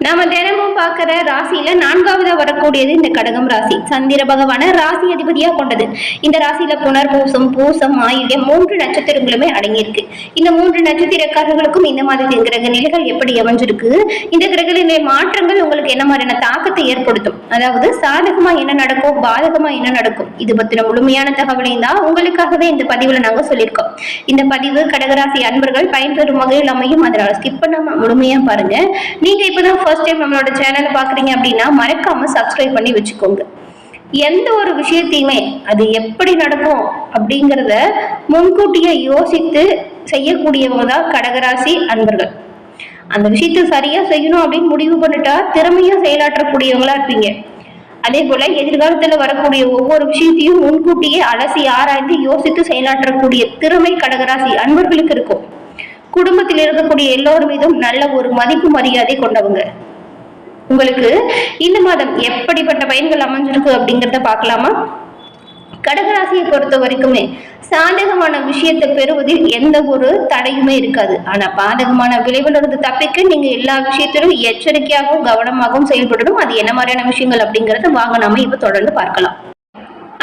நாம தினமும் பார்க்கிற ராசியில 4வது வரக்கூடியது இந்த கடகம் ராசி. சந்திர பகவான ராசி அதிபதியா கொண்டது. இந்த ராசியில புனர்பூசம், பூசம், ஆயில்யம் 3 நட்சத்திரங்களுமே அடங்கியிருக்கு. இந்த 3 நட்சத்திரக்காரர்களுக்கும் இந்த மாதிரி கிரக நிலைகள் எப்படி அமைஞ்சிருக்கு, இந்த கிரக நிலை மாற்றங்கள் உங்களுக்கு என்ன மாதிரியான தாக்கத்தை ஏற்படுத்தும், அதாவது சாதகமா என்ன நடக்கும், பாதகமா என்ன நடக்கும், இது பத்தின முழுமையான தகவலையும் தான் உங்களுக்காகவே இந்த பதிவுல நாங்க சொல்லியிருக்கோம். இந்த பதிவு கடகராசி அன்பர்கள் பயன்பெறும் வகையில் அமையும். அதனால ஸ்கிப் பண்ணாம முழுமையா பாருங்க. நீங்க இப்பதான் ஃபர்ஸ்ட் டைம் நம்மளோட சேனலை பாக்குறீங்க அப்படின்னா மறக்காம சப்ஸ்கிரைப் பண்ணி வச்சுக்கோங்க. எந்த ஒரு விஷயத்தையுமே அது எப்படி நடக்கும் அப்படிங்கிறத முன்கூட்டியே யோசித்து செய்யக்கூடியவங்க தான் கடகராசி அன்பர்கள். அந்த விஷயத்தை சரியா செய்யணும் அப்படின்னு முடிவு பண்ணிட்டா திறமையா செயலாற்றக்கூடியவங்களா இருப்பீங்க. அதே போல எதிர்காலத்துல வரக்கூடிய ஒவ்வொரு விஷயத்தையும் முன்கூட்டியே அலசி ஆராய்ந்து யோசித்து செயலாற்றக்கூடிய திறமை கடகராசி அன்பர்களுக்கு இருக்கும். குடும்பத்தில் இருக்கக்கூடிய எல்லோரும் மீதும் நல்ல ஒரு மதிப்பு மரியாதை கொண்டவங்க. உங்களுக்கு இந்த மாதம் எப்படிப்பட்ட பயன்கள் அமைஞ்சிருக்கு அப்படிங்கிறத பார்க்கலாமா? கடகராசியை பொறுத்த வரைக்குமே சாதகமான விஷயத்தை பெறுவதில் எந்த ஒரு தடையுமே இருக்காது. ஆனா பாதகமான விளைவிலிருந்து தப்பிக்க நீங்க எல்லா விஷயத்திலும் எச்சரிக்கையாகவும் கவனமாகவும் செயல்படணும். அது என்ன மாதிரியான விஷயங்கள் அப்படிங்கறத வாங்க நாம இப்ப தொடர்ந்து பார்க்கலாம்.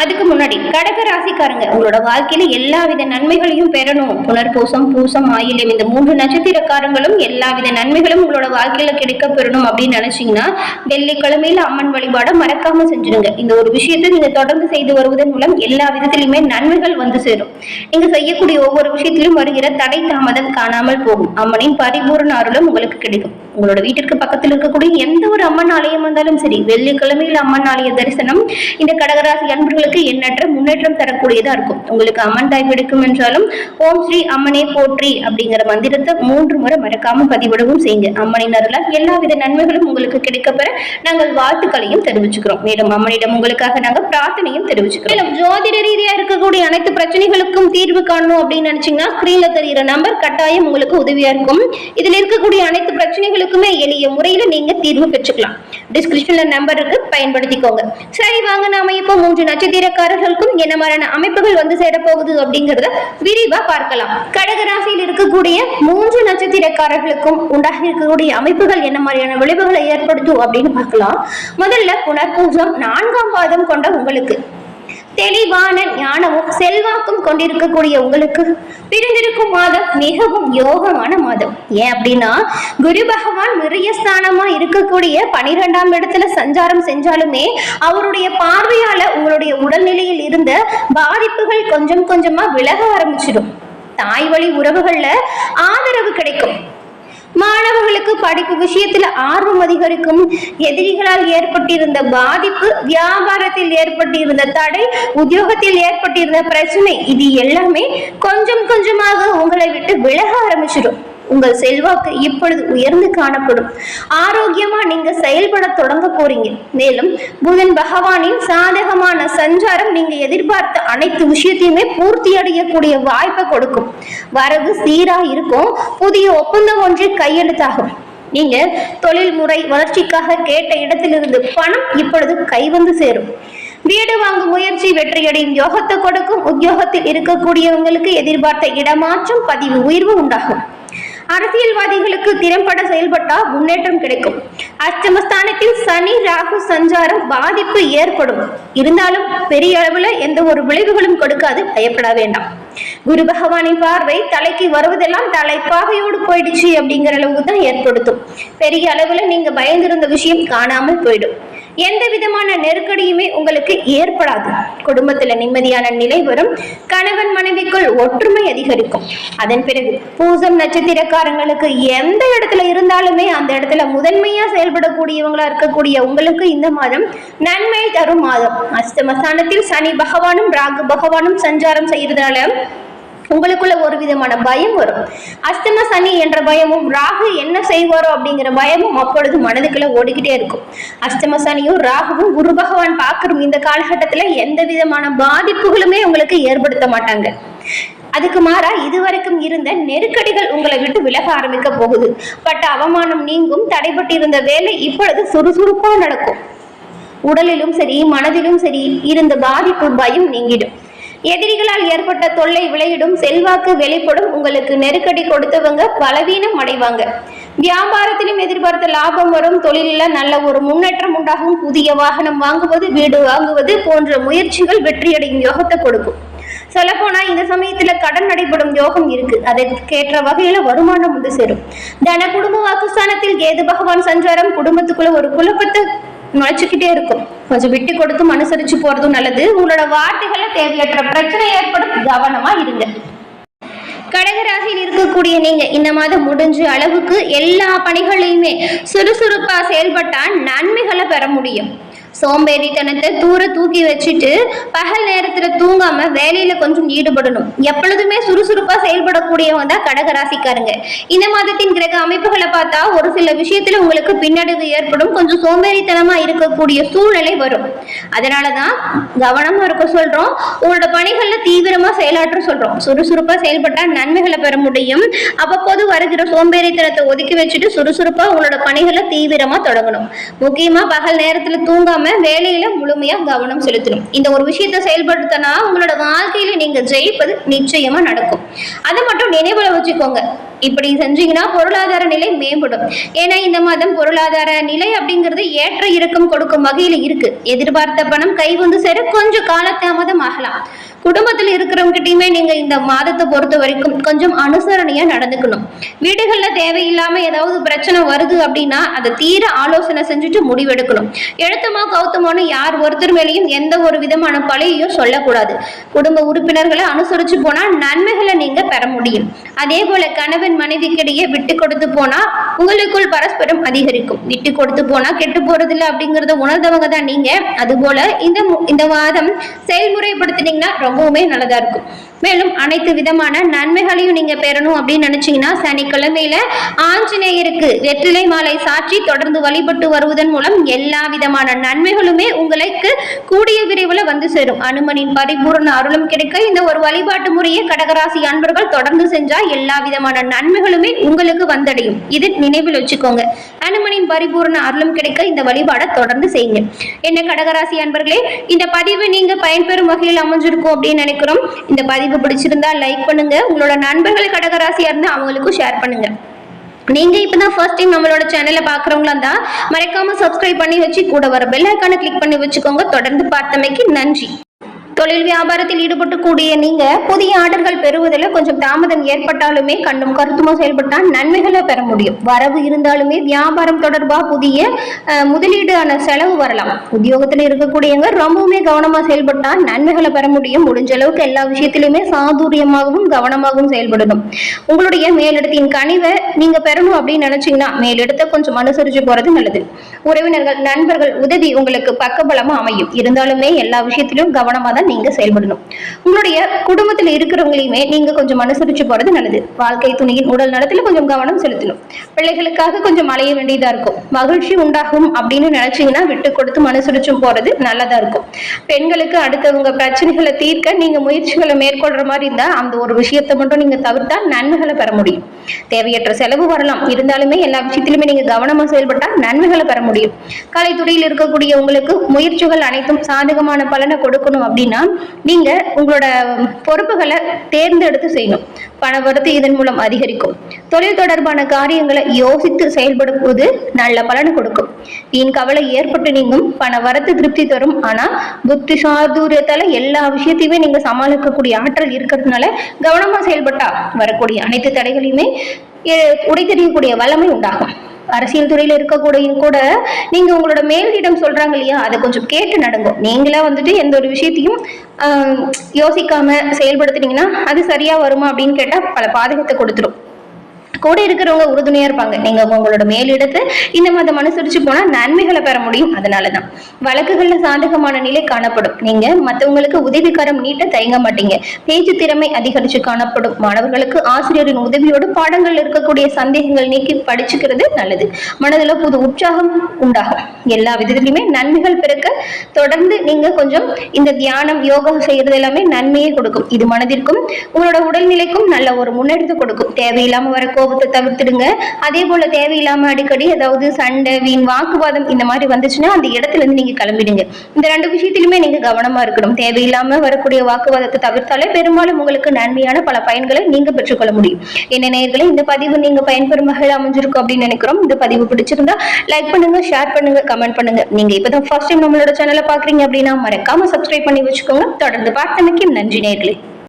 அதுக்கு முன்னாடி கடக ராசிக்காரங்க உங்களோட வாழ்க்கையில எல்லாவித நன்மைகளையும் பெறணும். புனர்பூசம், பூசம், ஆயில்யம் இந்த 3 நட்சத்திரக்காரங்களும் எல்லாவித நன்மைகளும் உங்களோட வாழ்க்கையில கிடைக்க பெறணும் அப்படின்னு நினைச்சீங்கன்னா வெள்ளிக்கிழமையில அம்மன் வழிபாட மறக்காம செஞ்சிருங்க. இந்த ஒரு விஷயத்தை நீங்க தொடர்ந்து செய்து வருவதன் மூலம் எல்லா விதத்திலுமே நன்மைகள் வந்து சேரும். நீங்க செய்யக்கூடிய ஒவ்வொரு விஷயத்திலும் வருகிற தடை தாமதம் காணாமல் போகும். அம்மனின் பரிபூர்ண அருளும் உங்களுக்கு கிடைக்கும். உங்களோட வீட்டிற்கு பக்கத்தில் இருக்கக்கூடிய எந்த ஒரு அம்மன் ஆலயம் வந்தாலும் சரி, வெள்ளிக்கிழமையில அம்மன் ஆலய தரிசனம் இந்த கடகராசி அன்பர்களுக்கு எண்ணற்ற முன்னேற்றம் தரக்கூடியதா இருக்கும். உங்களுக்கு அம்மன் தாய் பிடிக்கும் என்றாலும் ஓம் ஸ்ரீ அம்மனே போற்றி அப்படிங்கிற மந்திரத்தை 3 முறை மறக்காம பதிவிடவும் செய்யுங்க. அம்மனின் அருளால் எல்லாவித நன்மைகளும் உங்களுக்கு கிடைக்கப்பெற நாங்கள் வாழ்த்துக்களையும் தெரிவிச்சுக்கிறோம். மேலும் அம்மனிடம் உங்களுக்காக நாங்கள் பிரார்த்தனையும் தெரிவிச்சுக்கிறோம். மேலும் ஜோதிட ரீதியா இருக்கக்கூடிய அனைத்து பிரச்சனைகளுக்கும் தீர்வு காணணும் அப்படின்னு நினைச்சீங்கன்னா ஸ்கிரீன்ல தெரிகிற நம்பர் கட்டாயம் உங்களுக்கு உதவியா இருக்கும். இதுல இருக்கக்கூடிய அனைத்து பிரச்சனைகளுக்குமே எளிய முறையில நீங்க தீர்வு பெற்றுக்கலாம். டிஸ்கிரிப்ஷன்ல நம்பர் இருக்கு, பயன்படுத்திக்கோங்க. சரி, வாங்க நாம இப்போ 3 நட்சத்திரக்காரர்களுக்கும் என்ன மாதிரியான அமைப்புகள் வந்து சேரப்போகுது அப்படிங்கறத விரிவா பார்க்கலாம். கடகராசியில் இருக்கக்கூடிய 3 நட்சத்திரக்காரர்களுக்கும் உண்டாக இருக்கக்கூடிய அமைப்புகள் என்ன மாதிரியான விளைவுகளை ஏற்படுத்தும் அப்படின்னு பார்க்கலாம். முதல்ல புனர்பூசம் 4ஆம் பாதம் கொண்ட உங்களுக்கு தெளிவான ஞானமும் செல்வாக்கும் கொண்டிருக்கக்கூடிய உங்களுக்கு பிரிந்திருக்கும் மாதம் மிகவும் யோகமான மாதம். ஏன் அப்படின்னா குரு பகவான் விரயஸ்தானமா இருக்கக்கூடிய 12ஆம் இடத்துல சஞ்சாரம் செஞ்சாலுமே அவருடைய பார்வையால உங்களுடைய உடல்நிலையில் இருந்த பாதிப்புகள் கொஞ்சம் கொஞ்சமா விலக ஆரம்பிச்சிடும். தாய் வழி உறவுகள்ல ஆதரவு கிடைக்கும். மாணவர்களுக்கு படிப்பு விஷயத்துல ஆர்வம் அதிகரிக்கும். எதிரிகளால் ஏற்பட்டிருந்த பாதிப்பு, வியாபாரத்தில் ஏற்பட்டிருந்த தடை, உத்தியோகத்தில் ஏற்பட்டிருந்த பிரச்சனை, இது எல்லாமே கொஞ்சம் கொஞ்சமாக உங்களை விட்டு விலக ஆரம்பிச்சிடும். உங்கள் செல்வாக்கு இப்பொழுது உயர்ந்து காணப்படும். ஆரோக்கியமா நீங்க செயல்பட தொடங்க போறீங்க. மேலும் புதன் பகவானின் சாதகமான சஞ்சாரம் நீங்க எதிர்பார்த்த அனைத்து விஷயத்தையுமே பூர்த்தி அடையக்கூடிய வாய்ப்பை கொடுக்கும். வரவு சீரா இருக்கும். புதிய ஒப்பந்தம் ஒன்று கையெழுத்தாகும். நீங்க தொழில் முறை வளர்ச்சிக்காக கேட்ட இடத்திலிருந்து பணம் இப்பொழுது கைவந்து சேரும். வீடு வாங்கும் முயற்சி வெற்றியடையும் யோகத்தை கொடுக்கும். உத்தியோகத்தில் இருக்கக்கூடியவங்களுக்கு எதிர்பார்த்த இடமாற்றம், பதிவு உயர்வு உண்டாகும். அரசியல்வாதிகளுக்கு திறம்பட செயல்பட்டா முன்னேற்றம் கிடைக்கும். அஷ்டமஸ்தானத்தில் சனி ராகு சஞ்சாரம் பாதிப்பு ஏற்படும். இருந்தாலும் பெரிய அளவுல எந்த ஒரு விளைவுகளும் கொடுக்காது, பயப்பட வேண்டாம். குரு பகவானின் பார்வை தலைக்கு வருவதெல்லாம் தலைப்பாகையோடு போயிடுச்சு அப்படிங்கிற அளவுக்கு தான் ஏற்படுத்தும். பெரிய அளவுல நீங்க பயந்திருந்த விஷயம் காணாமல் போயிடும். எந்த விதமான நெருக்கடியுமே உங்களுக்கு ஏற்படாது. குடும்பத்துல நிம்மதியான நிலை வரும். கணவன் மனைவிக்குள் ஒற்றுமை அதிகரிக்கும். அதன் பிறகு பூசம் நட்சத்திரக்காரங்களுக்கு எந்த இடத்துல இருந்தாலுமே அந்த இடத்துல முதன்மையா செயல்படக்கூடியவங்களா இருக்கக்கூடிய உங்களுக்கு இந்த மாதம் நன்மை தரும் மாதம். அஷ்டமஸ்தானத்தில் சனி பகவானும் ராகு பகவானும் சஞ்சாரம் செய்யறதுனால உங்களுக்குள்ள ஒரு விதமான பயம் வரும். அஷ்டம சனி என்ற பயமும் ராகு என்ன செய்வாரோ அப்படிங்கிற பயமும் அப்பொழுது மனதுக்குள்ள ஓடிக்கிட்டே இருக்கும். அஷ்டம சனியும் ராகுவும் குரு பகவான் பார்க்கணும் இந்த காலகட்டத்துல எந்த விதமான பாதிப்புகளுமே உங்களுக்கு ஏற்படுத்த மாட்டாங்க. அதுக்கு மாறா இதுவரைக்கும் இருந்த நெருக்கடிகள் உங்களை விட்டு விலக ஆரம்பிக்க போகுது. பட்ட அவமானம் நீங்கும். தடைபட்டிருந்த வேலை இப்பொழுது சுறுசுறுப்பா நடக்கும். உடலிலும் சரி மனதிலும் சரி இருந்த பாதிப்பு பயம் நீங்கிடும். எதிரிகளால் ஏற்பட்ட தொல்லை விளையிடும். செல்வாக்கு வெளிப்படும். உங்களுக்கு நெருக்கடி கொடுத்தவங்க பலவீனம் அடைவாங்க. வியாபாரத்திலும் எதிர்பார்த்த லாபம் வரும். தொழிலில் நல்ல ஒரு முன்னேற்றம் உண்டாகும். புதிய வாகனம் வாங்குவது, வீடு வாங்குவது போன்ற முயற்சிகள் வெற்றியடையும் யோகத்தை கொடுக்கும். சொல்லப்போனா இந்த சமயத்துல கடன் நடைபெறும் யோகம் இருக்கு. அதற்கேற்ற வகையில வருமானம் வந்து சேரும். தன குடும்ப வாக்குஸ்தானத்தில் கேது பகவான் சஞ்சாரம் குடும்பத்துக்குள்ள ஒரு குழப்பத்தை நுழைச்சுக்கிட்டே இருக்கும். கொஞ்சம் விட்டு கொடுத்தும் அனுசரிச்சு போறதும் நல்லது. உங்களோட வார்த்தைகளை தேவையற்ற பிரச்சனை ஏற்படும், கவனமா இருங்க. கடகராசியில் இருக்கக்கூடிய நீங்க இந்த மாதம் முடிஞ்ச அளவுக்கு எல்லா பணிகளையுமே சுறுசுறுப்பா செயல்பட்டா நன்மைகளை பெற முடியும். சோம்பேறித்தனத்தை தூக்கி வச்சுட்டு பகல் நேரத்துல தூங்காம வேலையில கொஞ்சம் ஈடுபடணும். எப்பொழுதுமே சுறுசுறுப்பா செயல்படக்கூடியவங்க தான் கடகராசிக்காரங்க. இந்த மாதத்தின் கிரக அமைப்புகளை பார்த்தா ஒரு சில விஷயத்துல உங்களுக்கு பின்னடைவு ஏற்படும். கொஞ்சம் சோம்பேறித்தனமா இருக்கக்கூடிய சூழ்நிலை வரும். அதனாலதான் கவனமா இருக்க சொல்றோம். உங்களோட பணிகள்ல தீவிரமா செயலாற்ற சொல்றோம். சுறுசுறுப்பா செயல்பட்டா நன்மைகளை பெற முடியும். அவ்வப்போது வருகிற சோம்பேறித்தனத்தை ஒதுக்கி வச்சுட்டு சுறுசுறுப்பா உங்களோட பணிகளை தீவிரமா தொடங்கணும். முக்கியமா பகல் நேரத்துல தூங்காம வேலையில முழுமையா கவனம் செலுத்தணும். இந்த ஒரு விஷயத்தை செயல்படுத்தினா உங்களோட வாழ்க்கையில நீங்க ஜெயிப்பது நிச்சயமா நடக்கும். அதை மட்டும் நினைவுல வச்சுக்கோங்க. இப்படி செஞ்சீங்கன்னா பொருளாதார நிலை மேம்படும். ஏன்னா இந்த மாதம் பொருளாதார நிலை அப்படிங்கிறது ஏற்ற இறக்கம் கொடுக்கும் வகையில இருக்கு. எதிர்பார்த்த பணம் கை வந்து சேர கொஞ்சம் காலதாமதம் ஆகலாம். குடும்பத்தில் இருக்கிறவங்கிட்டையுமே நீங்க இந்த மாதத்தை பொறுத்த வரைக்கும் கொஞ்சம் அனுசரணையா நடந்துக்கணும். வீடுகள்ல தேவையில்லாம ஏதாவது பிரச்சனை வருது அப்படின்னா அதை தீர ஆலோசனை செஞ்சுட்டு முடிவெடுக்கணும். எழுத்தமா கௌத்தமான யார் ஒருத்தர் மேலேயும் எந்த ஒரு விதமான பழியையும் சொல்லக்கூடாது. குடும்ப உறுப்பினர்களை அனுசரிச்சு போனா நன்மைகளை நீங்க பெற முடியும். அதே போல கணவன் மனைவிக்கிடையே விட்டு கொடுத்து போனா உங்களுக்குள் பரஸ்பரம் அதிகரிக்கும். விட்டு கொடுத்து போனா கெட்டு போறது இல்லை அப்படிங்கறத உணர்ந்தவங்க தான் நீங்க. அது போல இந்த மாதம் செயல்முறைப்படுத்தினீங்கன்னா ரொம்பவுமே நல்லதா இருக்கும். மேலும் அனைத்து விதமான நன்மைகளையும் நீங்க பெறணும் அப்படின்னு நினைச்சீங்கன்னா சனிக்கிழமையில ஆஞ்சநேயருக்கு வெற்றிலை மாலை சாற்றி தொடர்ந்து வழிபட்டு வருவதன் மூலம் எல்லா விதமான நன்மைகளுமே உங்களுக்கு கூடிய விரைவில் வந்து சேரும். அனுமனின் பரிபூர்ண அருளும் கிடைக்க இந்த ஒரு வழிபாட்டு முறையை கடகராசி அன்பர்கள் தொடர்ந்து செஞ்சா எல்லா விதமான நன்மைகளுமே உங்களுக்கு வந்தடையும். இது நினைவில் வச்சுக்கோங்க. அனுமனின் பரிபூர்ண அருளும் கிடைக்க இந்த வழிபாடை தொடர்ந்து செய்யுங்க. என்ன கடகராசி அன்பர்களே, இந்த பதிவு நீங்க பயன்பெறும் வகையில் அமைஞ்சிருக்கும் அப்படின்னு நினைக்கிறோம். இந்த பதிவு பிடிச்சிருந்தா லைக் பண்ணுங்க. உங்களோட நண்பர்கள் கடகராசியா இருந்தா அவங்களுக்கும் ஷேர் பண்ணுங்க. நீங்க இப்பதான் ஃபர்ஸ்ட் டைம் நம்மளோட சேனலை பாக்குறவங்களா இருந்தா மறக்காம சப்ஸ்கிரைப் பண்ணி வச்சு கூட வர பெல் ஐகானை கிளிக் பண்ணி வச்சுக்கோங்க. தொடர்ந்து பார்த்தமைக்கு நன்றி. தொழில் வியாபாரத்தில் ஈடுபட்டு கூடிய நீங்க புதிய ஆர்டர்கள் பெறுவதில் கொஞ்சம் தாமதம் ஏற்பட்டாலுமே கண்ணும் கருத்துமா செயல்பட்டால் நன்மைகளை பெற முடியும். வரவு இருந்தாலுமே வியாபாரம் தொடர்பா புதிய முதலீடான செலவு வரலாம். உத்தியோகத்தில் இருக்கக்கூடியவங்க ரொம்பவுமே கவனமா செயல்பட்டால் நன்மைகளை பெற முடியும். முடிஞ்ச அளவுக்கு எல்லா விஷயத்திலுமே சாதுரியமாகவும் கவனமாகவும் செயல்படணும். உங்களுடைய மேலிடத்தின் கனிவை நீங்க பெறணும் அப்படின்னு நினைச்சீங்கன்னா மேலிடத்தை கொஞ்சம் அனுசரிச்சு போறது நல்லது. உறவினர்கள் நண்பர்கள் உதவி உங்களுக்கு பக்கபலமா அமையும். இருந்தாலுமே எல்லா விஷயத்திலும் கவனமா தான் நீங்க செயல்படணும். உங்களுடைய குடும்பத்தில் இருக்கிறவங்களையுமே நீங்க கொஞ்சம் அனுசரிச்சு போறது நல்லது. வாழ்க்கை துணையின் உடல் நலத்துல கொஞ்சம் கவனம் செலுத்தணும். பிள்ளைகளுக்காக கொஞ்சம் அலைய வேண்டியதா இருக்கும். மகிழ்ச்சி உண்டாகும் அப்படின்னு நினைச்சீங்கன்னா விட்டு கொடுத்து அனுசரிச்சும் போறது நல்லதா இருக்கும். பெண்களுக்கு அடுத்தவங்க பிரச்சனைகளை தீர்க்க நீங்க முயற்சிகளை மேற்கொள்ற மாதிரி இருந்தா அந்த ஒரு விஷயத்தை மட்டும் நீங்க தவிர்த்தா நன்மைகளை பெற முடியும். தேவையற்ற செலவு வரலாம். இருந்தாலுமே எல்லா விஷயத்திலுமே நீங்க கவனமா செயல்பட்டா நன்மைகளை பெற முடியும். கலைத்துறையில் இருக்கக்கூடிய உங்களுக்கு முயற்சிகள் அனைத்தும் சாதகமான பலனை கொடுக்கணும் அப்படின்னா நீங்க உங்களோட பொறுப்புகளை தேர்ந்தெடுத்து செய்யணும். பண வரத்து இதன் மூலம் அதிகரிக்கும். தொழில் தொடர்பான காரியங்களை யோசித்து செயல்படும் போது நல்ல பலனை கொடுக்கும். வீண் கவலை ஏற்பட்டு நீங்கும். பண வரத்து திருப்தி தரும். ஆனா புத்தி சாதுரியத்தால எல்லா விஷயத்தையுமே நீங்க சமாளிக்கக்கூடிய ஆற்றல் இருக்கிறதுனால கவனமா செயல்பட்டா வரக்கூடிய அனைத்து தடைகளையுமே உடைத்தெறியக்கூடிய வல்லமை உண்டாகும். அரசியல் துறையில இருக்கக்கூடிய கூட நீங்க உங்களோட மேலிடம் சொல்றாங்க இல்லையா, அதை கொஞ்சம் கேட்டு நடங்கும். நீங்களா வந்துட்டு எந்த ஒரு விஷயத்தையும் யோசிக்காம செயல்படுத்தினீங்கன்னா அது சரியா வருமா அப்படின்னு கேட்டா பல பாதகத்தை கொடுத்துரும். கூட இருக்கிறவங்க உறுதுணையா இருப்பாங்க. நீங்க உங்களோட மேலிடத்தை இந்த மாதம் அனுசரிச்சு போனா நன்மைகளை பெற முடியும். அதனாலதான் வழக்குகள்ல சாதகமான நிலை காணப்படும். நீங்க மற்றவங்களுக்கு உதவிக்கரம் நீட்ட தயங்க மாட்டீங்க. பேச்சு திறமை அதிகரிச்சு காணப்படும். மாணவர்களுக்கு ஆசிரியரின் உதவியோடு பாடங்கள் இருக்கக்கூடிய சந்தேகங்கள் நீக்கி படிச்சுக்கிறது நல்லது. மனதில் புது உற்சாகம் உண்டாகும். எல்லா விதத்திலுமே நன்மைகள் பிறக்க தொடர்ந்து நீங்க கொஞ்சம் இந்த தியானம் யோகா செய்யறது எல்லாமே நன்மையை கொடுக்கும். இது மனதிற்கும் உங்களோட உடல்நிலைக்கும் நல்ல ஒரு முன்னெடுத்து கொடுக்கும். தேவையில்லாம வர கோபத்தை தவிர்த்துடுங்க. அதே போல தேவையில்லாம அடிக்கடி ஏதாவது சண்டை, வீண் வாக்குவாதம் இந்த மாதிரி வந்துச்சுன்னா அந்த இடத்துல இருந்து நீங்க கிளம்பிடுங்க. இந்த 2 விஷயத்திலுமே நீங்க கவனமா இருக்கணும். தேவையில்லாம வரக்கூடிய வாக்குவாதத்தை தவிர்த்தாலே பெரும்பாலும் உங்களுக்கு நன்மையான பல பயன்களை நீங்க பெற்றுக்கொள்ள முடியும். என்ன நேயர்களே, இந்த பதிவு நீங்க பயன்பெறும் வகையில் அமைஞ்சிருக்கும் அப்படின்னு நினைக்கிறோம். இந்த பதிவு பிடிச்சிருந்தா லைக் பண்ணுங்க, ஷேர் பண்ணுங்க, கமெண்ட் பண்ணுங்க. நீங்க இப்பதான் ஃபர்ஸ்ட் டைம் நம்மளோட சேனலை பாக்குறீங்க அப்படின்னா மறக்காம சப்ஸ்கிரைப் பண்ணி வச்சுக்கோங்க. தொடர்ந்து பார்த்தமைக்கு நன்றி நேயர்களே.